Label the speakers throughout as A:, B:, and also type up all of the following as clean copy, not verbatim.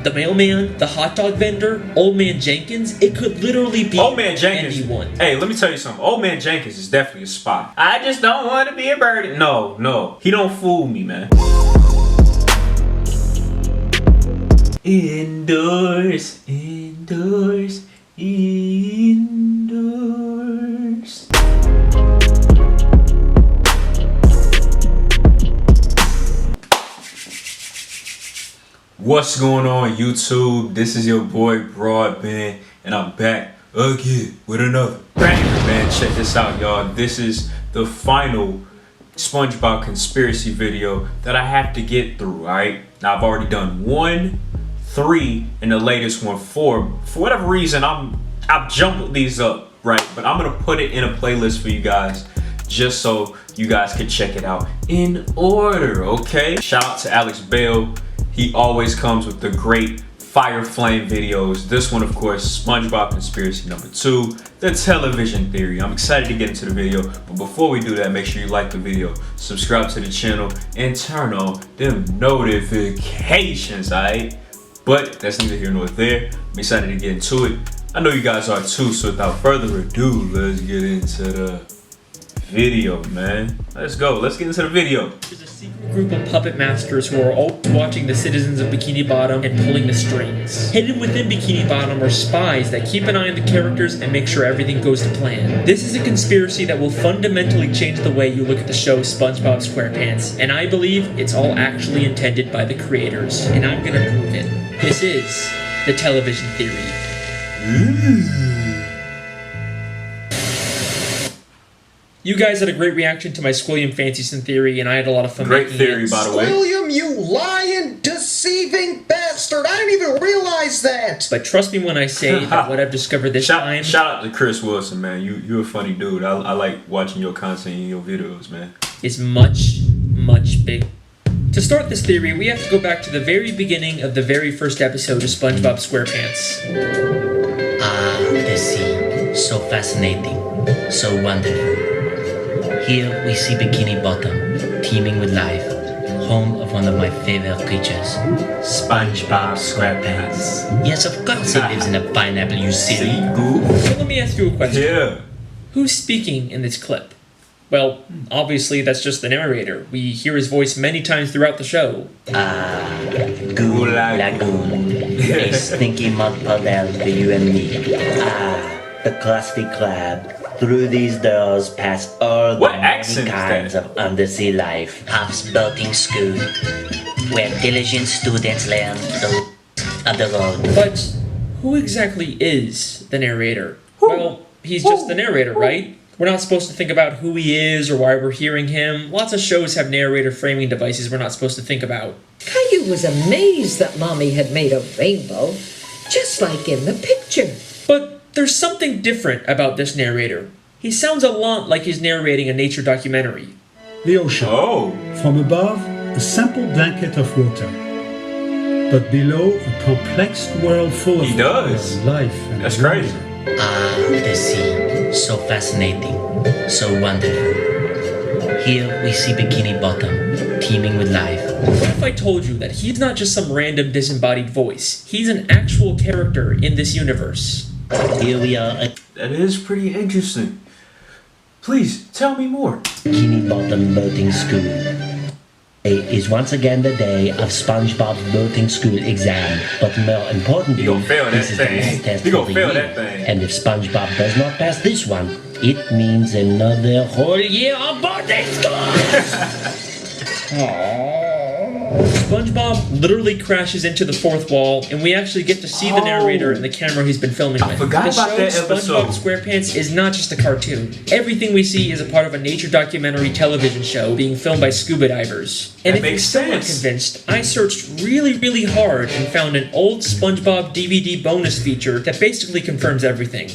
A: the mailman, the hot dog vendor, Old Man Jenkins. It could literally be
B: Old Man Jenkins.
A: anyone.
B: Hey, let me tell you something. Old Man Jenkins is definitely a spy. I just don't want to be a birdie. No. He don't fool me, man. Indoors. What's going on, YouTube? This is your boy Broadband, and I'm back again with another banger, man. Check this out, y'all. This is the final SpongeBob conspiracy video that I have to get through, alright? Now, I've already done 1, 3, and the latest one 4. For whatever reason, I've jumbled these up, right? But I'm gonna put it in a playlist for you guys, just so you guys can check it out in order, okay? Shout out to Alex Bale. He always comes with the great fire flame videos. This one, of course, SpongeBob conspiracy number 2, the television theory. I'm excited to get into the video, but before we do that, make sure you like the video, subscribe to the channel, and turn on them notifications, alright? But that's neither here nor there. I'm excited to get into it. I know you guys are too, so without further ado, let's get into the video, man. Let's go. Let's get into the video.
A: There's a secret group of puppet masters who are all watching the citizens of Bikini Bottom and pulling the strings. Hidden within Bikini Bottom are spies that keep an eye on the characters and make sure everything goes to plan. This is a conspiracy that will fundamentally change the way you look at the show SpongeBob SquarePants, and I believe it's all actually intended by the creators, and I'm gonna prove it. This is the television theory. You guys had a great reaction to my squilliam fancy theory, and I had a lot of fun
B: Great
A: making
B: theory,
A: it.
B: by the way.
C: Squilliam, you lying, deceiving bastard! I didn't even realize that!
A: But trust me when I say that what I've discovered this time...
B: Shout out to Chris Wilson, man. You're a funny dude. I like watching your content and your videos, man.
A: ...is much, much big. To start this theory, we have to go back to the very beginning of the very first episode of SpongeBob SquarePants.
D: Ah, the sea. So fascinating. So wonderful. Here we see Bikini Bottom, teeming with life, home of one of my favorite creatures, SpongeBob SquarePants. Yes, of course he lives in a pineapple, you silly goof.
A: So let me ask you a question.
B: Yeah.
A: Who's speaking in this clip? Well, obviously that's just the narrator. We hear his voice many times throughout the show.
D: Ah, Goo Lagoon, a stinky mud puddle for you and me. Ah, the crusty crab. Through these doors pass all the many kinds of undersea life. Pop's boating school, where diligent students learn the of the road.
A: But who exactly is the narrator? Well, he's just the narrator, right? We're not supposed to think about who he is or why we're hearing him. Lots of shows have narrator framing devices we're not supposed to think about.
E: Caillou was amazed that Mommy had made a rainbow, just like in the picture.
A: But there's something different about this narrator. He sounds a lot like he's narrating a nature documentary.
F: The ocean.
B: Oh.
F: From above, a simple blanket of water. But below, a complex world full of life and
B: That's crazy.
D: Ah, the sea. So fascinating. So wonderful. Here we see Bikini Bottom, teeming with life.
A: What if I told you that he's not just some random disembodied voice? He's an actual character in this universe.
D: Here we are at
B: That is pretty interesting. Please, tell me more.
D: Bikini Bottom Boating School. Today is once again the day of SpongeBob's boating school exam, but more importantly,
B: You gonna fail that
D: this is the
B: thing.
D: last test
B: You
D: for
B: gonna
D: the
B: fail
D: year.
B: that thing.
D: And if SpongeBob does not pass this one, it means another whole year of boating school.
A: SpongeBob literally crashes into the fourth wall, and we actually get to see the narrator and the camera he's been filming with.
B: forgot
A: the
B: about
A: show
B: that episode.
A: SpongeBob SquarePants is not just a cartoon. Everything we see is a part of a nature documentary television show being filmed by scuba divers. And
B: That
A: if you're
B: makes
A: still not
B: sense.
A: convinced, I searched really, really hard and found an old SpongeBob DVD bonus feature that basically confirms everything.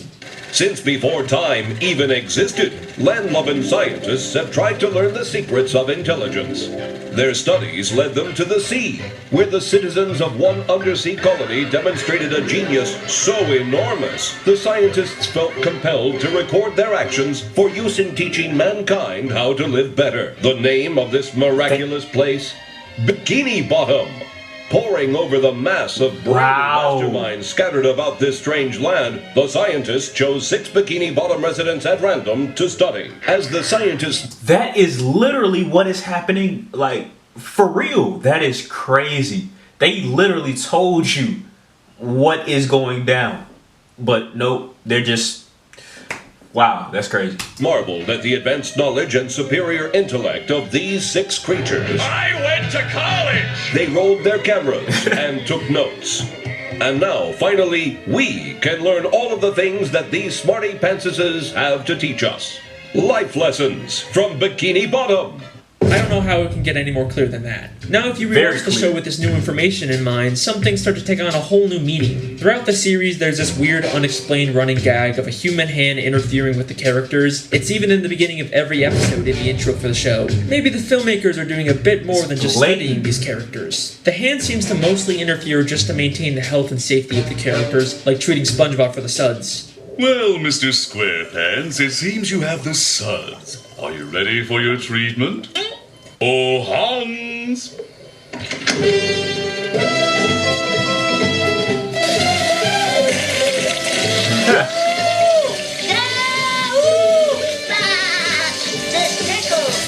G: Since before time even existed, land-loving scientists have tried to learn the secrets of intelligence. Their studies led them to the sea, where the citizens of one undersea colony demonstrated a genius so enormous, the scientists felt compelled to record their actions for use in teaching mankind how to live better. The name of this miraculous place? Bikini Bottom. Poring over the mass of brilliant masterminds scattered about this strange land, the scientists chose 6 Bikini Bottom residents at random to study. As the scientists...
B: That is literally what is happening, like, for real. That is crazy. They literally told you what is going down. But nope, they're just... Wow, that's crazy.
G: Marveled at the advanced knowledge and superior intellect of these 6 creatures.
H: I went to college!
G: They rolled their cameras and took notes. And now, finally, we can learn all of the things that these smarty pantsuses have to teach us. Life lessons from Bikini Bottom.
A: I don't know how it can get any more clear than that. Now, if you rewatch the show with this new information in mind, some things start to take on a whole new meaning. Throughout the series, there's this weird, unexplained running gag of a human hand interfering with the characters. It's even in the beginning of every episode in the intro for the show. Maybe the filmmakers are doing a bit more than just studying these characters. The hand seems to mostly interfere just to maintain the health and safety of the characters, like treating Spongebob for the suds.
H: Well, Mr. Squarepants, it seems you have the suds. Are you ready for your treatment? Oh, Hans!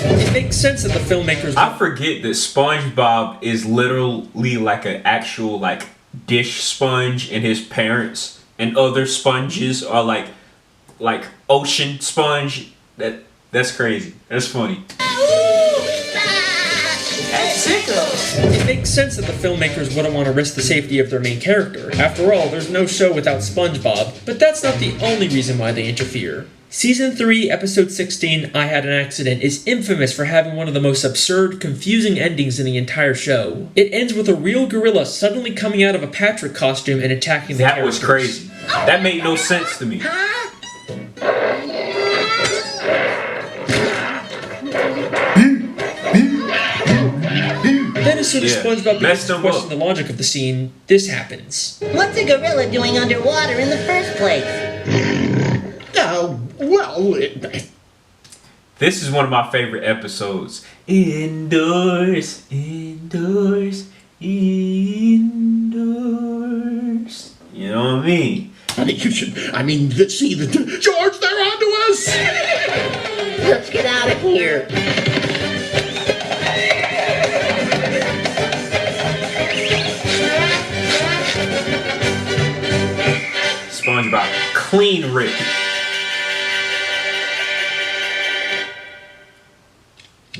A: It makes sense that the filmmakers...
B: I forget that SpongeBob is literally like an actual like dish sponge, and his parents and other sponges are like ocean sponge. That's crazy. That's funny.
A: It makes sense that the filmmakers wouldn't want to risk the safety of their main character. After all, there's no show without SpongeBob, but that's not the only reason why they interfere. Season 3, Episode 16, I Had an Accident, is infamous for having one of the most absurd, confusing endings in the entire show. It ends with a real gorilla suddenly coming out of a Patrick costume and attacking the characters.
B: That was crazy. That made no sense to me.
A: Then as soon as SpongeBob begins to question the logic of the scene, this happens.
I: What's a gorilla doing underwater in the first place?
B: This is one of my favorite episodes. Indoors, indoors, indoors. You know what I mean?
C: See, George, they're onto us!
I: Let's get out of here.
B: SpongeBob, clean rip.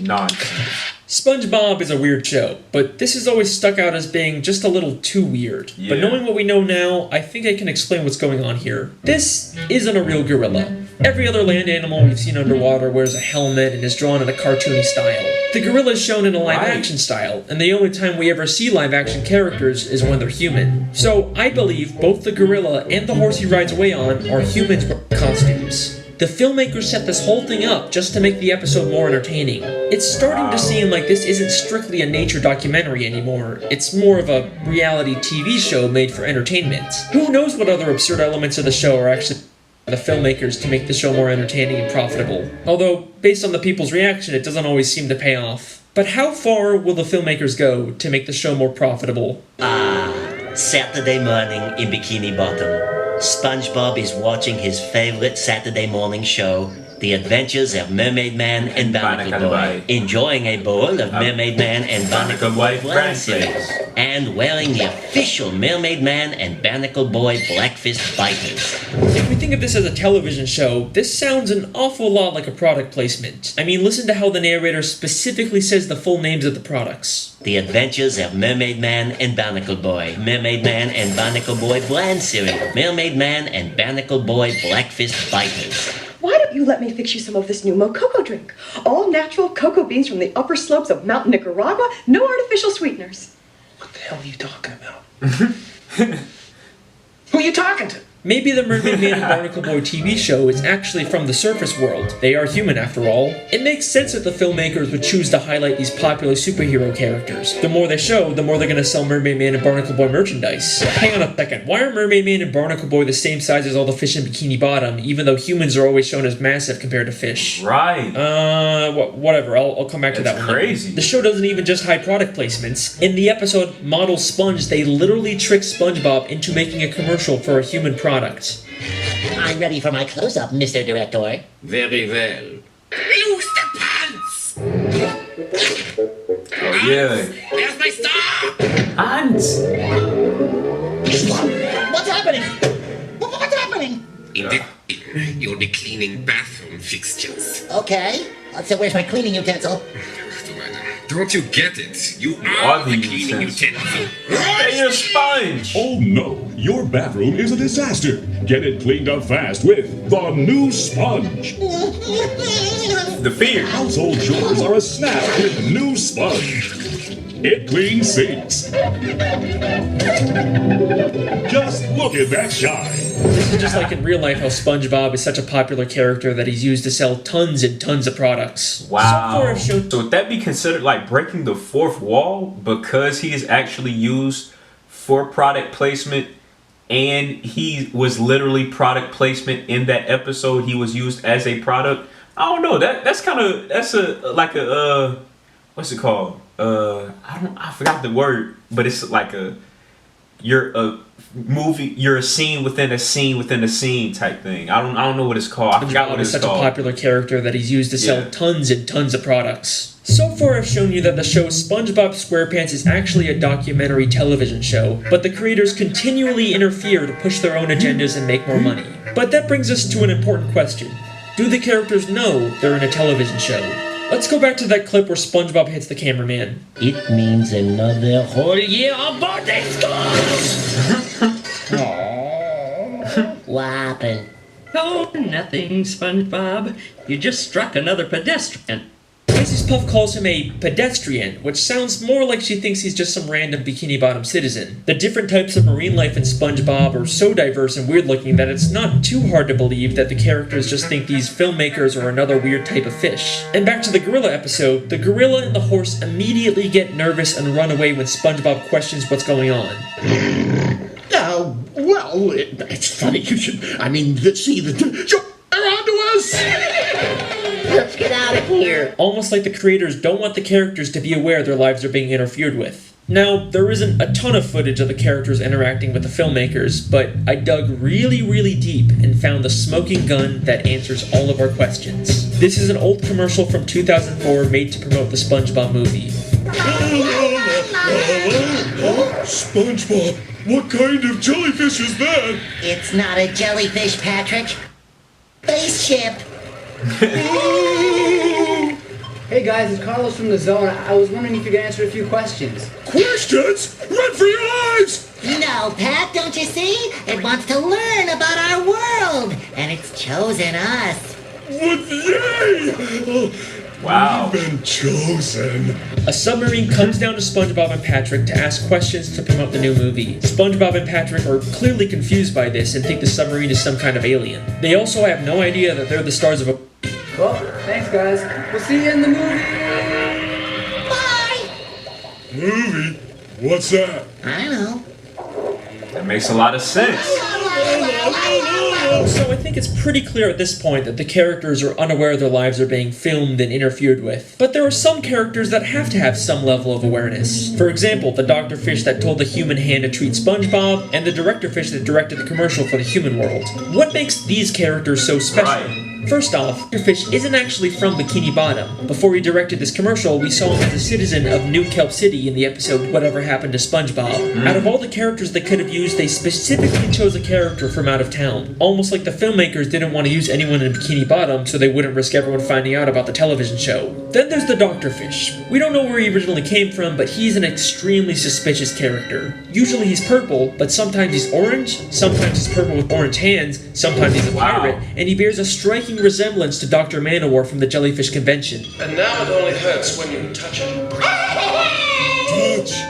B: Nonsense.
A: SpongeBob is a weird show, but this has always stuck out as being just a little too weird.
B: Yeah.
A: But knowing what we know now, I think I can explain what's going on here. This isn't a real gorilla. Every other land animal we've seen underwater wears a helmet and is drawn in a cartoony style. The gorilla is shown in a live-action style, and the only time we ever see live-action characters is when they're human. So I believe both the gorilla and the horse he rides away on are humans with costumes. The filmmakers set this whole thing up just to make the episode more entertaining. It's starting to seem like this isn't strictly a nature documentary anymore. It's more of a reality TV show made for entertainment. Who knows what other absurd elements of the show are actually the filmmakers to make the show more entertaining and profitable. Although, based on the people's reaction, it doesn't always seem to pay off. But how far will the filmmakers go to make the show more profitable?
D: Saturday morning in Bikini Bottom. SpongeBob is watching his favorite Saturday morning show, The Adventures of Mermaid Man and Barnacle Boy, enjoying a bowl of Mermaid Man and Barnacle Boy brand cereal, and wearing the official Mermaid Man and Barnacle Boy Blackfist Biters.
A: If we think of this as a television show, this sounds an awful lot like a product placement. I mean, listen to how the narrator specifically says the full names of the products.
D: The Adventures of Mermaid Man and Barnacle Boy, Mermaid Man and Barnacle Boy brand cereal, Mermaid Man and Barnacle Boy Blackfist Biters.
J: Why don't you let me fix you some of this new Mococo drink? All natural cocoa beans from the upper slopes of Mountain Nicaragua, no artificial sweeteners.
C: What the hell are you talking about? Who are you talking to?
A: Maybe the Mermaid Man and Barnacle Boy TV show is actually from the surface world. They are human after all. It makes sense that the filmmakers would choose to highlight these popular superhero characters. The more they show, the more they're gonna sell Mermaid Man and Barnacle Boy merchandise. Hang on a second, why are Mermaid Man and Barnacle Boy the same size as all the fish in Bikini Bottom, even though humans are always shown as massive compared to fish?
B: Right.
A: Whatever, I'll come back to that one.
B: Crazy.
A: The show doesn't even just hide product placements. In the episode Model Sponge, they literally trick SpongeBob into making a commercial for a human product.
I: I'm ready for my close-up, Mr. Director.
K: Very well. Loose the pants!
B: Oh, yeah.
K: There's my star!
B: Hans!
I: What's happening? What's happening?
K: In the you'll be cleaning bathroom fixtures.
I: Okay. So where's my cleaning utensil?
K: Don't you get it? You are the cleaning utensil.
B: Hey, you're a sponge!
L: Oh no, your bathroom is a disaster. Get it cleaned up fast with the new sponge.
B: The fear.
L: Household chores are a snap with new sponge. It cleans sinks. Just look at that shine.
A: This is just like in real life how SpongeBob is such a popular character that he's used to sell tons and tons of products.
B: Wow. So would that be considered like breaking the fourth wall because he is actually used for product placement and he was literally product placement in that episode? He was used as a product. I don't know. That's a what's it called? I forgot the word, but it's like you're a scene within a scene within a scene type thing. I don't know what it's called. I forgot what it's called.
A: Such a popular character that he's used to sell tons and tons of products. So far I've shown you that the show SpongeBob SquarePants is actually a documentary television show, but the creators continually interfere to push their own agendas and make more money. But that brings us to an important question. Do the characters know they're in a television show? Let's go back to that clip where SpongeBob hits the cameraman.
D: It means another whole
I: year of birthday school! What happened?
M: Oh, nothing, SpongeBob. You just struck another pedestrian.
A: Mrs. Puff calls him a pedestrian, which sounds more like she thinks he's just some random Bikini Bottom citizen. The different types of marine life in SpongeBob are so diverse and weird looking that it's not too hard to believe that the characters just think these filmmakers are another weird type of fish. And back to the gorilla episode, the gorilla and the horse immediately get nervous and run away when SpongeBob questions what's going on.
C: Well, it's funny you should. I mean, see, they're onto us!
I: Let's get out of here.
A: Almost like the creators don't want the characters to be aware their lives are being interfered with. Now, there isn't a ton of footage of the characters interacting with the filmmakers, but I dug really deep and found the smoking gun that answers all of our questions. This is an old commercial from 2004 made to promote the SpongeBob movie.
L: SpongeBob, what kind of jellyfish is that?
I: It's not a jellyfish, Patrick. Spaceship.
N: Hey guys, it's Carlos from the Zone. I was wondering if you could answer a few questions.
L: Questions? Run for your lives!
I: No, Pat, don't you see? It wants to learn about our world, and it's chosen us.
L: Yay!
B: Wow.
L: We've been chosen.
A: A submarine comes down to SpongeBob and Patrick to ask questions to promote the new movie. SpongeBob and Patrick are clearly confused by this and think the submarine is some kind of alien. They also have no idea that they're the stars of a...
N: Well, thanks guys. We'll see you in the movie.
I: Bye!
L: Movie? What's that?
I: I know.
B: That makes a lot of sense.
A: So I think it's pretty clear at this point that the characters are unaware their lives are being filmed and interfered with. But there are some characters that have to have some level of awareness. For example, the Dr. Fish that told the human hand to treat SpongeBob, and the Director Fish that directed the commercial for the human world. What makes these characters so special? First off, Dr. Fish isn't actually from Bikini Bottom. Before he directed this commercial, we saw him as a citizen of New Kelp City in the episode Whatever Happened to SpongeBob. Out of all the characters they could have used, they specifically chose a character from out of town. Almost like the filmmakers didn't want to use anyone in Bikini Bottom so they wouldn't risk everyone finding out about the television show. Then there's the Dr. Fish. We don't know where he originally came from, but he's an extremely suspicious character. Usually he's purple, but sometimes he's orange, sometimes he's purple with orange hands, sometimes he's a pirate, and he bears a striking resemblance to Dr. Manowar from the Jellyfish Convention.
O: And now it only hurts when you touch it.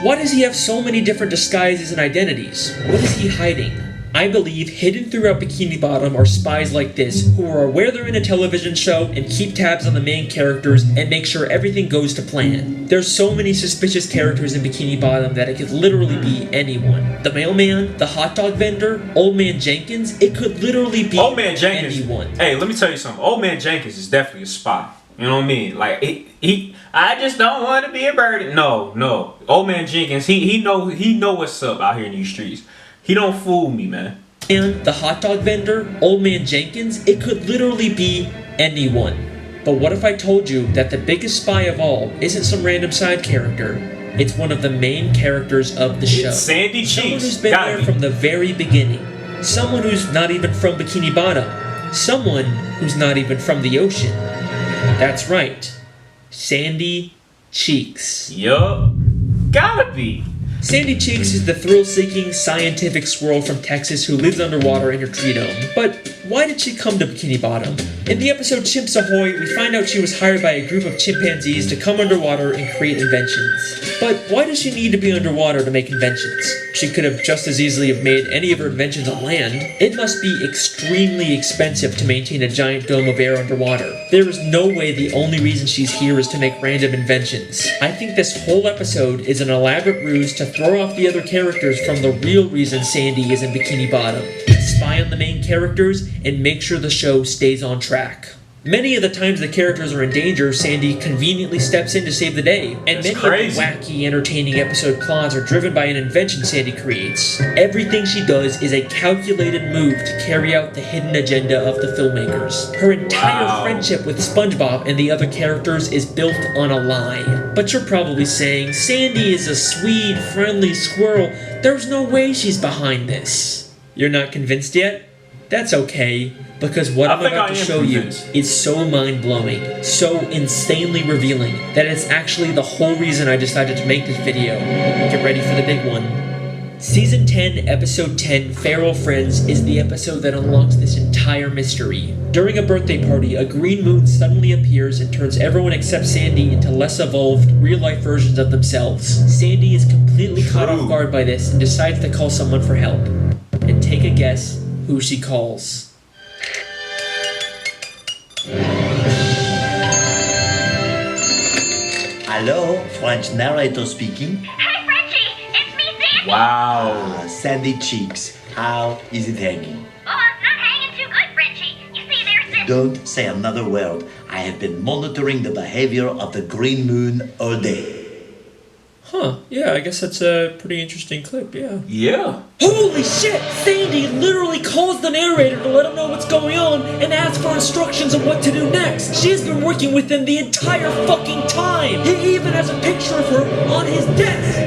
A: Why does he have so many different disguises and identities? What is he hiding? I believe hidden throughout Bikini Bottom are spies like this who are aware they're in a television show and keep tabs on the main characters and make sure everything goes to plan. There's so many suspicious characters in Bikini Bottom that it could literally be anyone. The mailman, the hot dog vendor, Old Man Jenkins, it could literally be
B: Old Man Jenkins.
A: anyone.
B: Hey, let me tell you something. Old Man Jenkins is definitely a spy. You know what I mean? Like I just don't want to be a burden. No. Old Man Jenkins, he know what's up out here in these streets. He don't fool me, man.
A: And the hot dog vendor, Old Man Jenkins, it could literally be anyone. But what if I told you that the biggest spy of all isn't some random side character? It's one of the main characters of the show.
B: It's Sandy Cheeks.
A: Someone who's been there from the very beginning. Someone who's not even from Bikini Bottom. Someone who's not even from the ocean. That's right. Sandy Cheeks.
B: Yup. Gotta be.
A: Sandy Cheeks is the thrill-seeking scientific squirrel from Texas who lives underwater in her tree dome. But why did she come to Bikini Bottom? In the episode Chimps Ahoy, we find out she was hired by a group of chimpanzees to come underwater and create inventions. But why does she need to be underwater to make inventions? She could have just as easily have made any of her inventions on land. It must be extremely expensive to maintain a giant dome of air underwater. There is no way the only reason she's here is to make random inventions. I think this whole episode is an elaborate ruse to throw off the other characters from the real reason Sandy is in Bikini Bottom. Spy on the main characters and make sure the show stays on track. Many of the times the characters are in danger, Sandy conveniently steps in to save the day. And many of the wacky, entertaining episode plots are driven by an invention Sandy creates. Everything she does is a calculated move to carry out the hidden agenda of the filmmakers. Her entire friendship with Spongebob and the other characters is built on a lie. But you're probably saying, Sandy is a sweet, friendly squirrel. There's no way she's behind this. You're not convinced yet? That's okay, because what I'm about to show you is so mind-blowing, so insanely revealing, that it's actually the whole reason I decided to make this video. Get ready for the big one. Season 10, Episode 10, Feral Friends, is the episode that unlocks this entire mystery. During a birthday party, a green moon suddenly appears and turns everyone except Sandy into less evolved, real-life versions of themselves. Sandy is completely caught off guard by this and decides to call someone for help. And take a guess who she calls.
D: Hello, French narrator speaking.
P: Hey, Frenchie! It's me, Sandy!
D: Wow, Sandy Cheeks. How is it hanging?
P: Oh, it's not hanging too good, Frenchie. You see, there's this...
D: Don't say another word. I have been monitoring the behavior of the green moon all day.
A: Huh, yeah, I guess that's a pretty interesting clip, yeah.
B: Yeah.
A: Holy shit! Sandy literally calls the narrator to let him know what's going on and asks for instructions on what to do next. She's been working with him the entire fucking time! He even has a picture of her on his desk!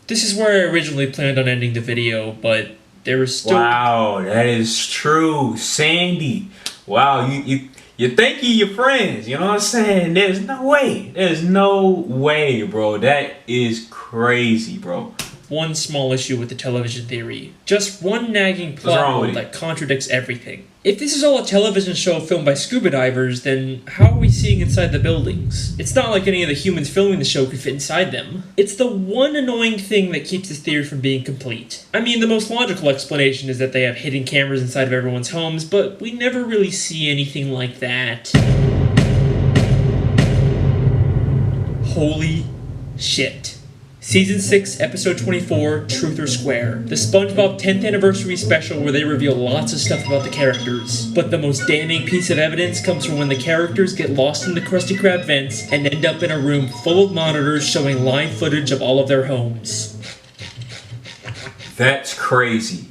A: This is where I originally planned on ending the video, but there was still...
B: Wow, that is true. Sandy. Wow, you think you're your friends, you know what I'm saying? There's no way, bro. That is crazy, bro.
A: One small issue with the television theory. Just one nagging plot hole that contradicts everything. If this is all a television show filmed by scuba divers, then how are we seeing inside the buildings? It's not like any of the humans filming the show could fit inside them. It's the one annoying thing that keeps this theory from being complete. I mean, the most logical explanation is that they have hidden cameras inside of everyone's homes, but we never really see anything like that. Holy shit. Season 6, Episode 24, Truth or Square. The Spongebob 10th Anniversary Special where they reveal lots of stuff about the characters. But the most damning piece of evidence comes from when the characters get lost in the Krusty Krab vents and end up in a room full of monitors showing live footage of all of their homes.
B: That's crazy.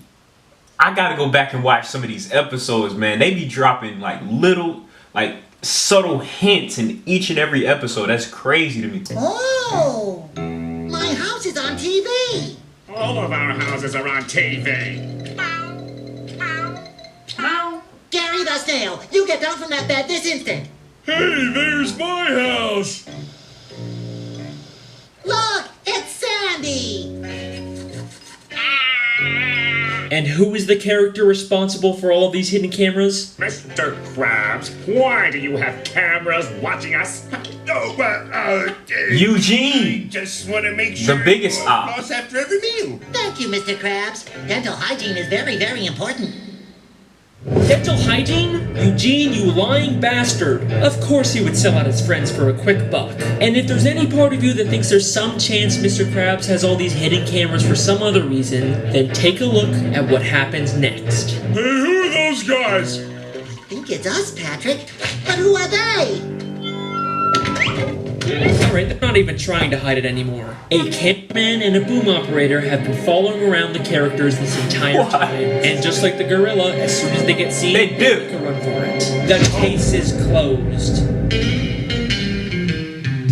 B: I gotta go back and watch some of these episodes, man. They be dropping like little, like subtle hints in each and every episode. That's crazy to me.
I: Oh! My house is on TV!
L: All of our houses are on TV.
I: Gary the snail, you get down from that bed this instant!
L: Hey, there's my house!
I: Look, it's Sandy!
A: And who is the character responsible for all of these hidden cameras?
L: Mr. Krabs, why do you have cameras watching us?
Q: No, but,
B: Eugene!
Q: Just want to make sure
B: The biggest op.
Q: floss after every meal.
I: Thank you, Mr. Krabs. Dental hygiene is very, very important.
A: Dental hygiene? Eugene, you lying bastard. Of course he would sell out his friends for a quick buck. And if there's any part of you that thinks there's some chance Mr. Krabs has all these hidden cameras for some other reason, then take a look at what happens next.
Q: Hey, who are those guys?
I: I think it's us, Patrick. But who are they?
A: Alright, they're not even trying to hide it anymore. A cameraman and a boom operator have been following around the characters this entire time. And just like the gorilla, as soon as they get seen, they make a run for it. The case is closed.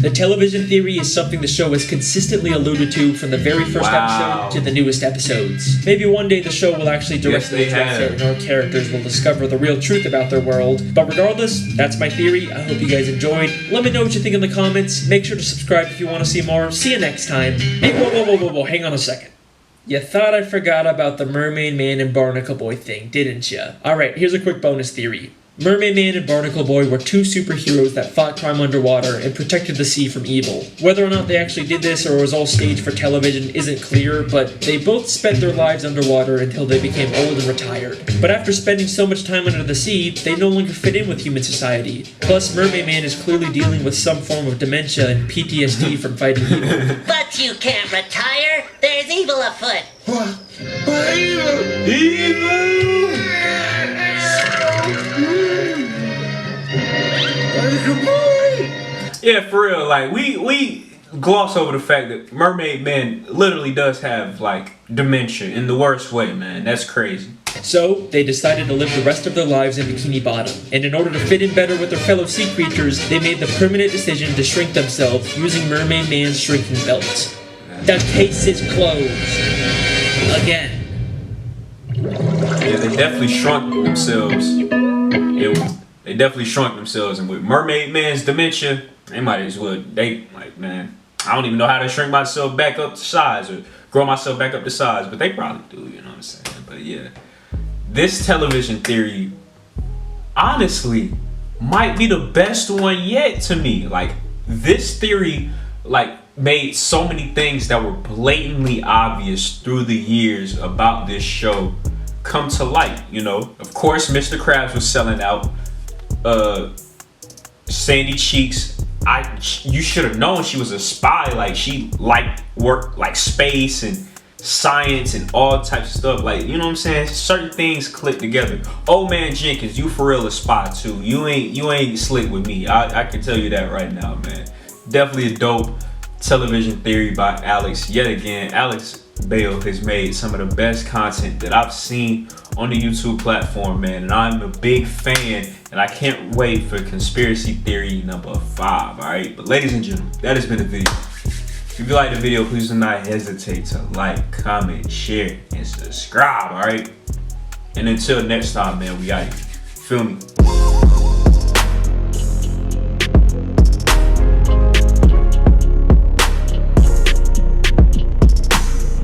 A: The television theory is something the show has consistently alluded to from the very first episode to the newest episodes. Maybe one day the show will actually directly address it and our characters will discover the real truth about their world. But regardless, that's my theory. I hope you guys enjoyed. Let me know what you think in the comments. Make sure to subscribe if you want to see more. See you next time. Hey, whoa, hang on a second. You thought I forgot about the Mermaid Man and Barnacle Boy thing, didn't you? Alright, here's a quick bonus theory. Mermaid Man and Barnacle Boy were two superheroes that fought crime underwater and protected the sea from evil. Whether or not they actually did this or it was all staged for television isn't clear, but they both spent their lives underwater until they became old and retired. But after spending so much time under the sea, they no longer fit in with human society. Plus, Mermaid Man is clearly dealing with some form of dementia and PTSD from fighting evil.
I: But you can't retire. There's evil afoot.
B: Yeah, for real. Like we gloss over the fact that Mermaid Man literally does have like dementia in the worst way, man. That's crazy.
A: So, they decided to live the rest of their lives in Bikini Bottom, and in order to fit in better with their fellow sea creatures, they made the permanent decision to shrink themselves using Mermaid Man's shrinking belt. The case is closed. Again.
B: Yeah, they definitely shrunk themselves. They definitely shrunk themselves, and with Mermaid Man's dementia, they might as well, man, I don't even know how to shrink myself back up to size or grow myself back up to size, but they probably do, you know what I'm saying? But yeah, this television theory, honestly, might be the best one yet to me. Like, this theory, like, made so many things that were blatantly obvious through the years about this show come to light, you know? Of course, Mr. Krabs was selling out. Sandy Cheeks, you should have known she was a spy. Like, she worked like space and science and all types of stuff. Like, you know what I'm saying? Certain things click together. Old Man Jenkins, you for real a spy too. You ain't slick with me. I can tell you that right now, man. Definitely a dope television theory by Alex. Yet again, Alex Bale has made some of the best content that I've seen on the YouTube platform, man, and I'm a big fan, and I can't wait for conspiracy theory number 5. Alright, but ladies and gentlemen, that has been the video. If you like the video, please do not hesitate to like, comment, share, and subscribe. Alright, and until next time, man, we out here. Feel me?